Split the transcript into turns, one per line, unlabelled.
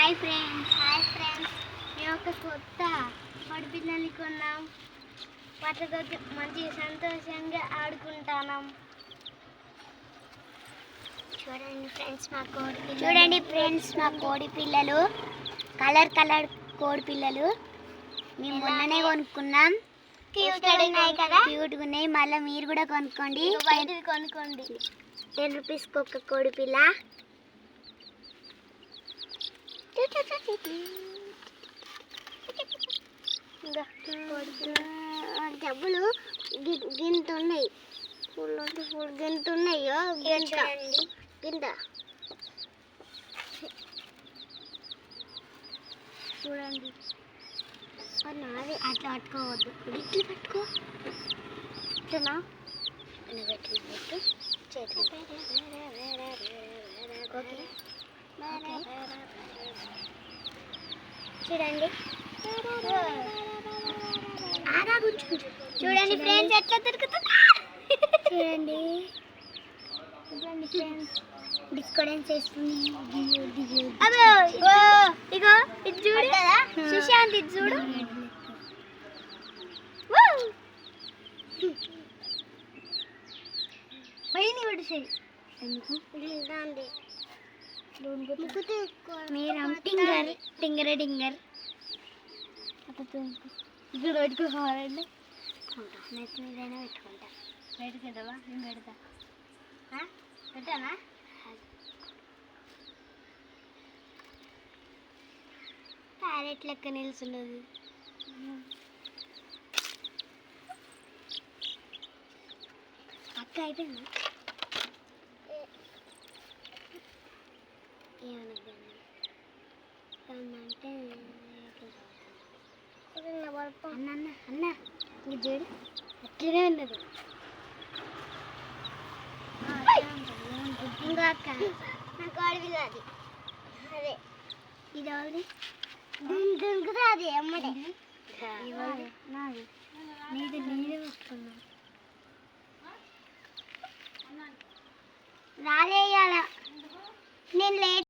Hi friends మేము ఒక కొత్త కోడిపిల్లని కొన్నాం. వాటితో మంచి సంతోషంగా ఆడుకుంటున్నాం. చూడండి ఫ్రెండ్స్ మా కోడి పిల్లలు కలర్ కోడి మేము మొన్ననే కొనుక్కున్నాం. క్యూట్గా ఉన్నాయి. మళ్ళీ మీరు కూడా కొనుక్కోండి. 10 రూపీస్కి ఒక కోడి పిల్ల. డబ్బులు గింత ఉన్నాయి. ఫుల్ గింత ఉన్నాయో గింత చూడండి. నాది అట్లా పట్టుకోవద్దు, ఇట్లా పట్టుకో. ఇట్లా పెట్టు చేతులు. ఓకే చూడండి. చూడండి ఫ్రెండ్స్ ఎట్లా తిరుగుతుందా. చూడండి ఫ్రెండ్స్ డిస్కోడెన్స్ చేస్తుంది. ఇగో ఇది చూడు సుశాంత్, ఇది చూడు. పైన పడిసాయి టింగర్ ఇక్కడ పెట్టుకోవాలండి. నెట్ మీదైనా పెట్టుకుంటా. పెట్టుకుంటావా? నేను పెడతా. పెట్టానా? ప్యారెట్ లెక్క నిలుచున్నది. అక్క అయిపోయింది. ఏమనద్దంటే అన్న ఇది చూడు అట్లనే ఉన్నది. ఇంకో అక్క నాకు అడవిలో అది అదే ఇది అవుది దుంకుతుంది అమ్మడే. నీది నీదే పెట్టుకున్నా రాలేయాల నేను లేట్